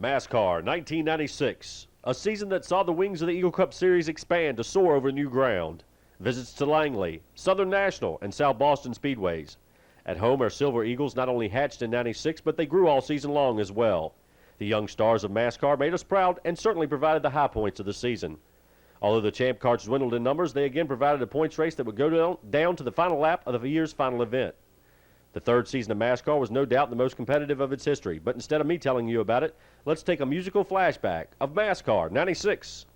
MASCAR 1996, a season that saw the wings of the Eagle Cup Series expand to soar over new ground. Visits to Langley, Southern National, and South Boston Speedways. At home, our Silver Eagles not only hatched in 96, but they grew all season long as well. The young stars of MASCAR made us proud and certainly provided the high points of the season. Although the champ carts dwindled in numbers, they again provided a points race that would go down to the final lap of the year's final event. The third season of MASCAR was no doubt the most competitive of its history, but instead of me telling you about it, let's take a musical flashback of MASCAR 96.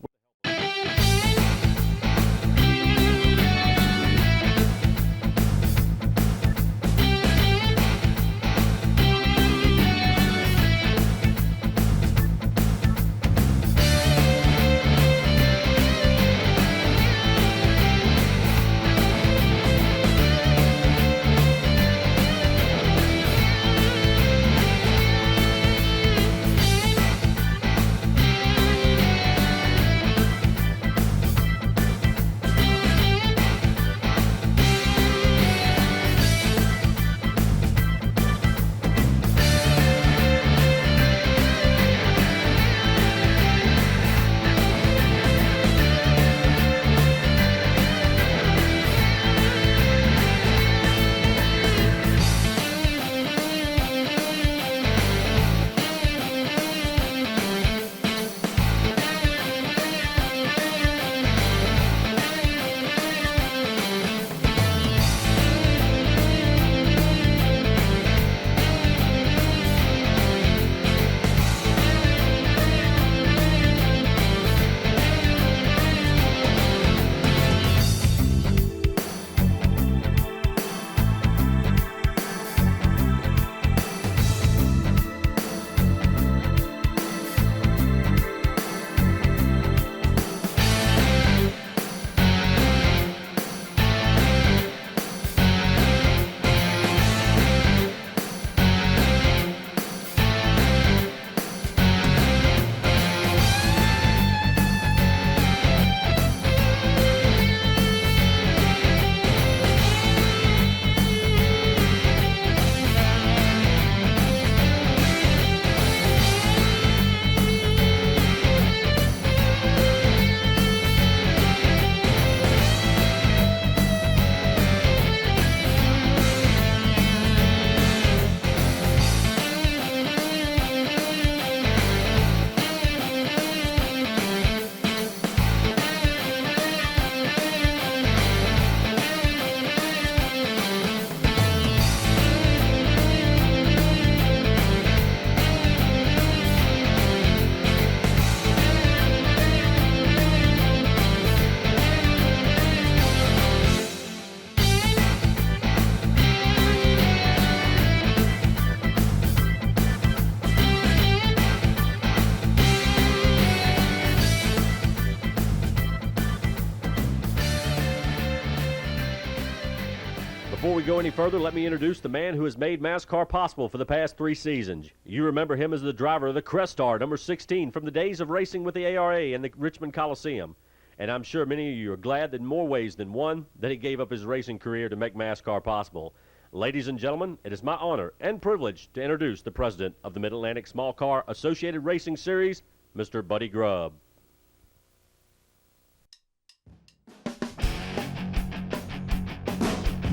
Before we go any further, let me introduce the man who has made MASCAR possible for the past 3 seasons. You remember him as the driver of the Crestar, number 16, from the days of racing with the ARA and the Richmond Coliseum. And I'm sure many of you are glad that in more ways than one that he gave up his racing career to make MASCAR possible. Ladies and gentlemen, it is my honor and privilege to introduce the president of the Mid-Atlantic Small Car Associated Racing Series, Mr. Buddy Grubb.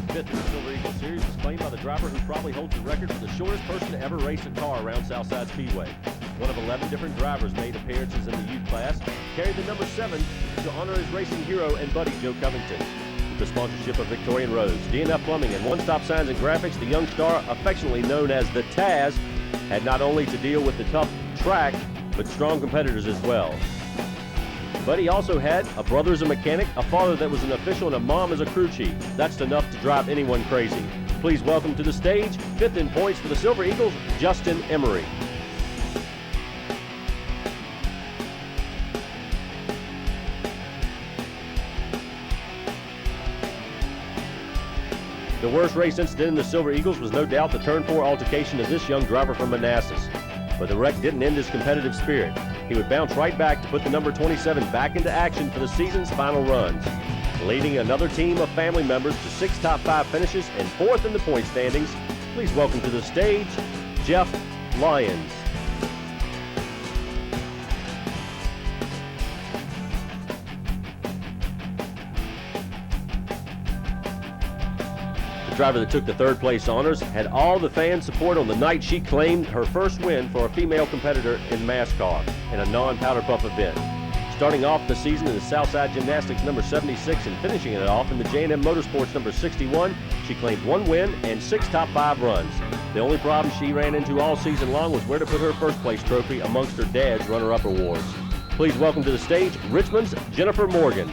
Fifth in the Silver Eagle Series is claimed by the driver who probably holds the record for the shortest person to ever race a car around Southside Speedway. One of 11 different drivers made appearances in the youth class, carried the number 7 to honor his racing hero and buddy Joe Covington. With the sponsorship of Victorian Roads, D&F Plumbing, and One Stop Signs and Graphics, the young star, affectionately known as the Taz, had not only to deal with the tough track, but strong competitors as well. But he also had a brother as a mechanic, a father that was an official, and a mom as a crew chief. That's enough to drive anyone crazy. Please welcome to the stage, 5th in points for the Silver Eagles, Justin Emery. The worst race incident in the Silver Eagles was no doubt the Turn 4 altercation of this young driver from Manassas. But the wreck didn't end his competitive spirit. He would bounce right back to put the number 27 back into action for the season's final runs, leading another team of family members to 6 top 5 finishes and 4th in the point standings. Please welcome to the stage, Jeff Lyons. driver that took the third place honors had all the fan support on the night she claimed her first win for a female competitor in MASCAR in a non-powder puff event. Starting off the season in the Southside Gymnastics number 76 and finishing it off in the J&M Motorsports number 61, she claimed 1 win and 6 top 5 runs. The only problem she ran into all season long was where to put her first place trophy amongst her dad's runner-up awards. Please welcome to the stage Richmond's Jennifer Morgan.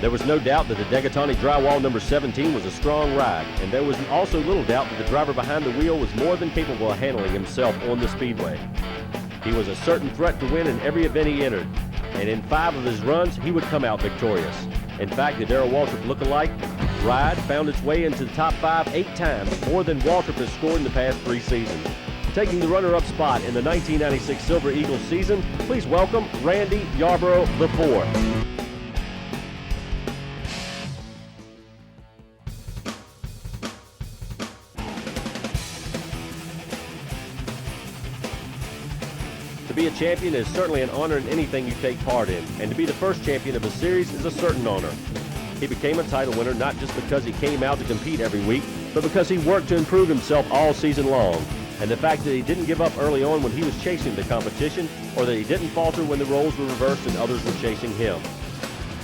There was no doubt that the Degatani Drywall number 17 was a strong ride, and there was also little doubt that the driver behind the wheel was more than capable of handling himself on the speedway. He was a certain threat to win in every event he entered, and in 5 of his runs, he would come out victorious. In fact, the Darrell Waltrip look-alike ride found its way into the top 5 8 times, more than Waltrip has scored in the past 3 seasons. Taking the runner-up spot in the 1996 Silver Eagles season, please welcome Randy Yarborough IV. To be a champion is certainly an honor in anything you take part in, and to be the first champion of a series is a certain honor. He became a title winner not just because he came out to compete every week, but because he worked to improve himself all season long. And the fact that he didn't give up early on when he was chasing the competition, or that he didn't falter when the roles were reversed and others were chasing him.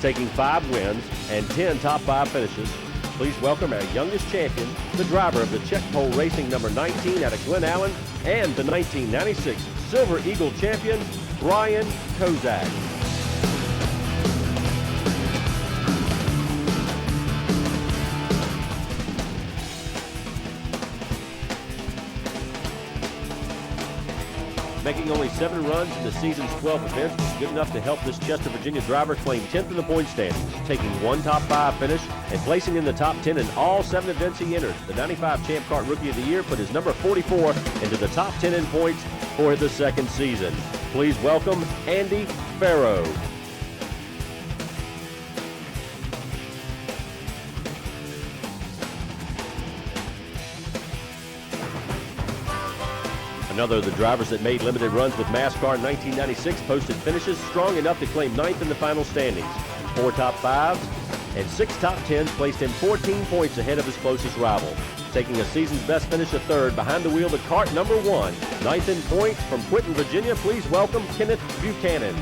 Taking 5 wins and 10 top 5 finishes, please welcome our youngest champion, the driver of the check pole racing number 19 out of Glen Allen, and the 1996 Silver Eagle champion, Brian Kozak. Making only 7 runs in the season's 12 events was good enough to help this Chester, Virginia driver claim 10th in the point standings, taking 1 top 5 finish and placing in the top 10 in all 7 events he entered. The 95 Champ Car Rookie of the Year put his number 44 into the top 10 in points for the 2nd season. Please welcome Andy Farrow. Another of the drivers that made limited runs with MASCAR in 1996 posted finishes strong enough to claim 9th in the final standings. 4 top 5s and 6 top 10s placed him 14 points ahead of his closest rival. Taking a season's best finish of 3rd behind the wheel, the cart number 1. 9th in points from Quinton, Virginia. Please welcome Kenneth Buchanan.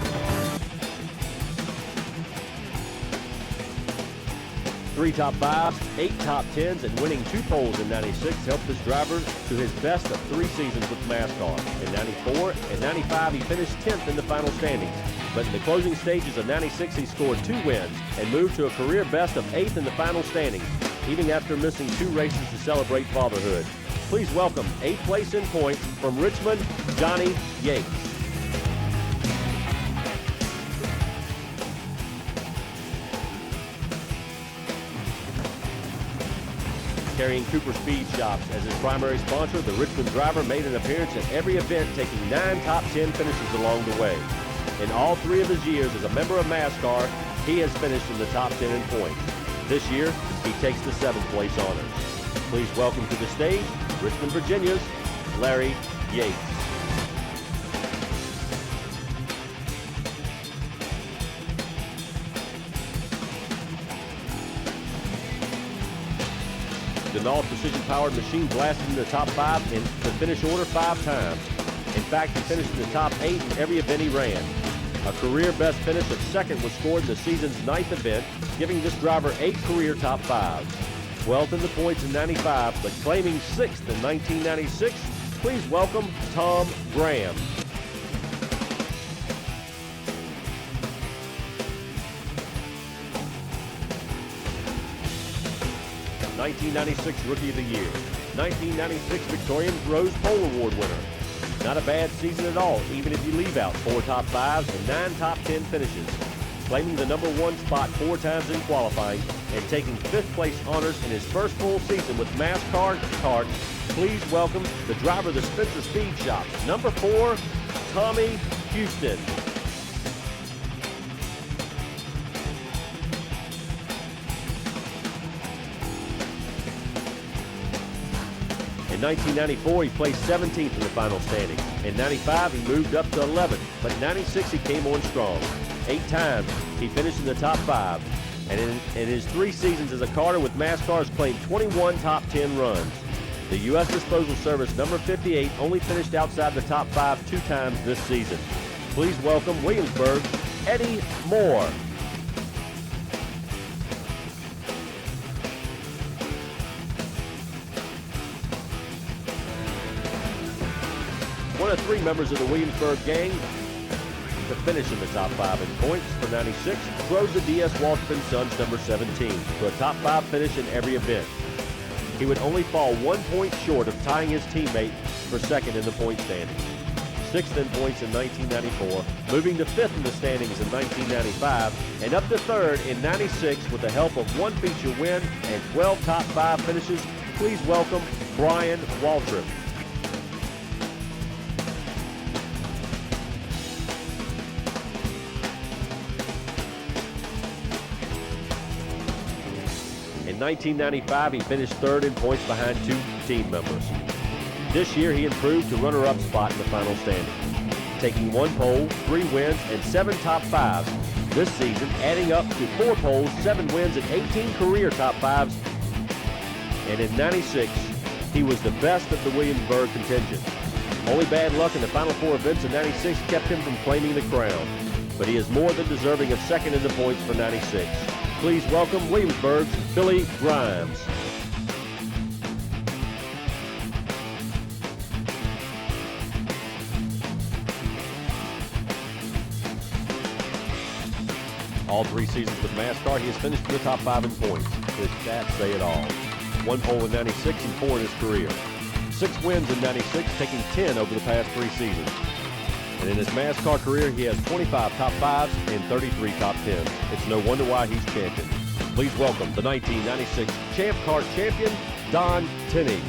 Three top 5s, 8 top 10s, and winning 2 poles in 96 helped this driver to his best of 3 seasons with MASCAR. In 94 and 95, he finished 10th in the final standings. But in the closing stages of 96, he scored 2 wins and moved to a career best of 8th in the final standings, even after missing 2 races to celebrate fatherhood. Please welcome 8th place in points from Richmond, Johnny Yates. Carrying Cooper Speed Shops as his primary sponsor, the Richmond driver made an appearance at every event, taking 9 top 10 finishes along the way. In all 3 of his years as a member of MASCAR, he has finished in the top 10 in points. This year, he takes the 7th place honors. Please welcome to the stage, Richmond, Virginia's Larry Yates. The Denal precision-powered machine blasted in the top 5 in the finish order 5 times. In fact, he finished in the top 8 in every event he ran. A career best finish of 2nd was scored in the season's 9th event, giving this driver 8 career top 5s. 12th in the points in 95, but claiming 6th in 1996. Please welcome Tom Graham. 1996 Rookie of the Year, 1996 Victorian Rose Pole Award winner. Not a bad season at all, even if you leave out 4 top 5s and 9 top 10 finishes. Claiming the number 1 spot 4 times in qualifying and taking 5th place honors in his first full season with MASCAR karts. Please welcome the driver of the Spencer Speed Shops, number 4, Tommy Houston. In 1994, he placed 17th in the final standing. In 95, he moved up to 11, but in 96, he came on strong. 8 times, he finished in the top 5. And in his 3 seasons as a karter with MASCAR, has claimed 21 top 10 runs. The U.S. Disposal Service number 58 only finished outside the top 5 2 times this season. Please welcome Williamsburg's Eddie Moore. One of 3 members of the Williamsburg gang to finish in the top 5 in points for 96 drove the D.S. Waltrip & Sons number 17 to a top 5 finish in every event. He would only fall 1 point short of tying his teammate for second in the point standings. 6th in points in 1994, moving to 5th in the standings in 1995, and up to 3rd in 96 with the help of 1 feature win and 12 top 5 finishes. Please welcome Brian Waltrip. In 1995, he finished 3rd in points behind 2 team members. This year, he improved to runner-up spot in the final standing, taking 1 pole, 3 wins, and 7 top 5s this season, adding up to 4 poles, 7 wins, and 18 career top 5s. And in 96, he was the best of the Williamsburg contingent. Only bad luck in the final 4 events in 96 kept him from claiming the crown, but he is more than deserving of second in the points for 96. Please welcome Williamsburg's Billy Grimes. All 3 seasons with MASCAR, he has finished in the top 5 in points. His stats say it all. 1 pole in 96 and 4 in his career. 6 wins in 96, taking 10 over the past 3 seasons. And in his MASCAR career, he has 25 top 5s and 33 top 10s. It's no wonder why he's champion. Please welcome the 1996 Champ Kart champion, Don Tinney.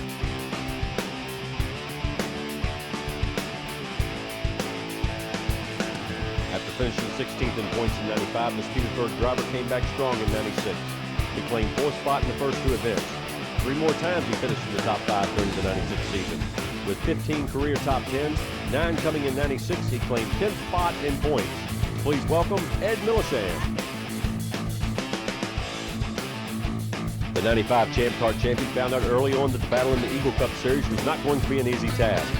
After finishing 16th in points in 95, this Petersburg driver came back strong in 96. He claimed 4th spot in the first 2 events. 3 more times he finished in the top 5 during the 96 season. With 15 career top 10s, 9 coming in 96, he claimed 10th spot in points. Please welcome Ed Milisham. The 95 Champ Kart champion found out early on that the battle in the Eagle Cup Series was not going to be an easy task.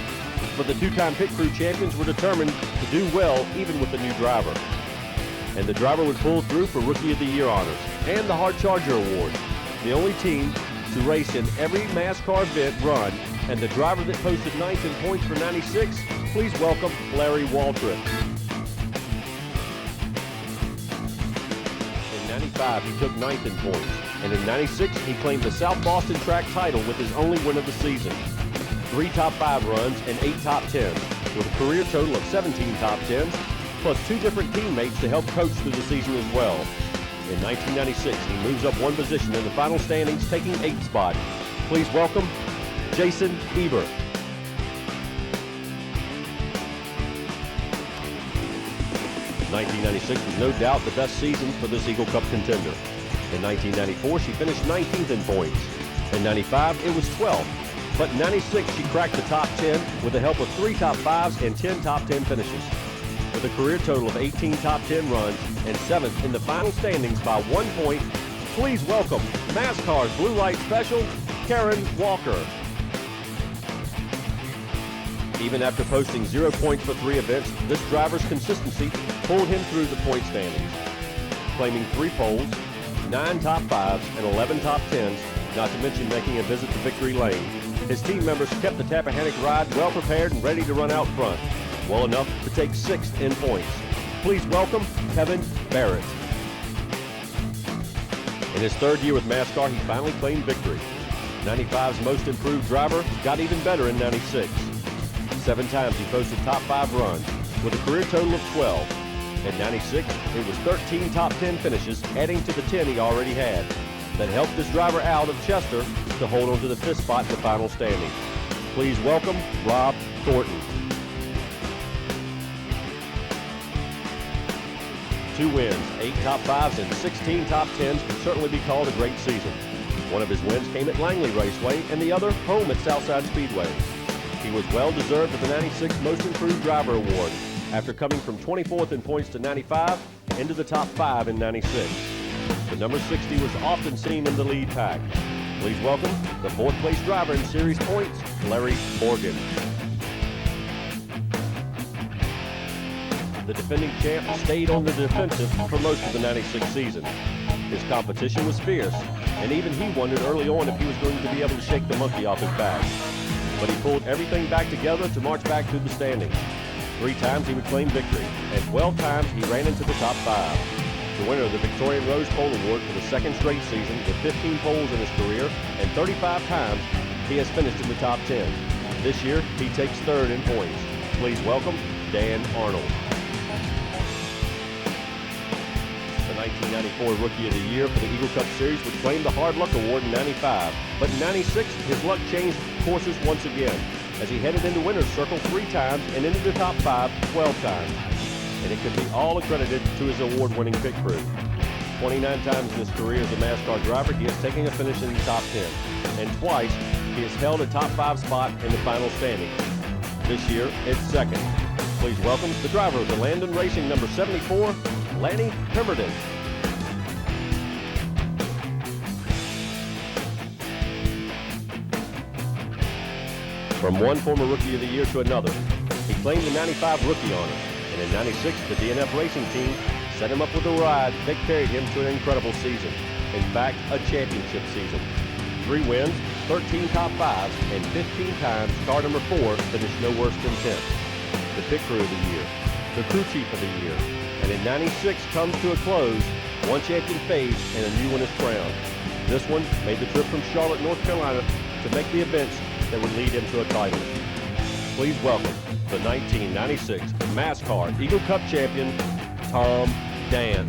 But the 2-time pit crew champions were determined to do well even with the new driver. And the driver would pull through for Rookie of the Year honors and the Hard Charger Award. The only team to race in every MASCAR event run, and the driver that posted 9th in points for 96, please welcome Larry Waltrip. In 95, he took 9th in points, and in 96, he claimed the South Boston track title with his only win of the season. 3 top 5 runs and 8 top 10s, with a career total of 17 top 10s, plus 2 different teammates to help coach through the season as well. In 1996, he moves up 1 position in the final standings, taking 8th spot. Please welcome Jason Eber. In 1996 was no doubt the best season for this Eagle Cup contender. In 1994, she finished 19th in points. In 95, it was 12th. But in 96, she cracked the top 10 with the help of 3 top 5s and 10 top 10 finishes. With a career total of 18 top 10 runs and 7th in the final standings by 1 point, please welcome MASCAR's Blue Light Special, Karen Walker. Even after posting 0 points for 3 events, this driver's consistency pulled him through the point standings, claiming 3 poles, 9 top 5s, and 11 top 10s, not to mention making a visit to Victory Lane. His team members kept the Tappahannock ride well prepared and ready to run out front, well enough to take 6th in points. Please welcome Kevin Barrett. In his 3rd year with MASCAR, he finally claimed victory. 95's most improved driver got even better in 96. 7 times he posted top 5 runs with a career total of 12. In 96, it was 13 top 10 finishes, adding to the 10 he already had, that helped this driver out of Chester to hold on to the 5th spot in the final standing. Please welcome Rob Thornton. 2 wins, 8 top 5s, and 16 top 10s can certainly be called a great season. One of his wins came at Langley Raceway and the other home at Southside Speedway. He was well-deserved of the 96 Most Improved Driver Award after coming from 24th in points to 95 into the top 5 in 96. The number 60 was often seen in the lead pack. Please welcome the 4th place driver in series points, Larry Morgan. The defending champ stayed on the defensive for most of the 96 season. His competition was fierce, and even he wondered early on if he was going to be able to shake the monkey off his back. But he pulled everything back together to march back through the standings. 3 times he would claim victory, and 12 times he ran into the top 5. The winner of the Victorian Rose Pole Award for the 2nd straight season with 15 poles in his career, and 35 times he has finished in the top 10. This year, he takes 3rd in points. Please welcome Dan Arnold. The 1994 Rookie of the Year for the Eagle Cup Series would claim the Hard Luck Award in 95, but in 96, his luck changed courses once again, as he headed into winner's circle 3 times and into the top 5 12 times. And it could be all accredited to his award-winning pit crew. 29 times in his career as a MASCAR driver, he has taken a finish in the top 10, and twice he has held a top 5 spot in the final standing. This year, it's 2nd. Please welcome the driver of the Landon Racing number 74, Lanny Pemberton. From one former Rookie of the Year to another, he claimed the 95 rookie honor, and in 96, the DNF Racing team set him up with a ride that carried him to an incredible season. In fact, a championship season. 3 wins, 13 top 5s, and 15 times car number 4 finished no worse than 10th. The pit crew of the year, the crew chief of the year, and in 96 comes to a close, one champion fades and a new one is crowned. This one made the trip from Charlotte, North Carolina to make the events that would lead him to a title. Please welcome the 1996 MASCAR Eagle Cup champion, Tom Dan.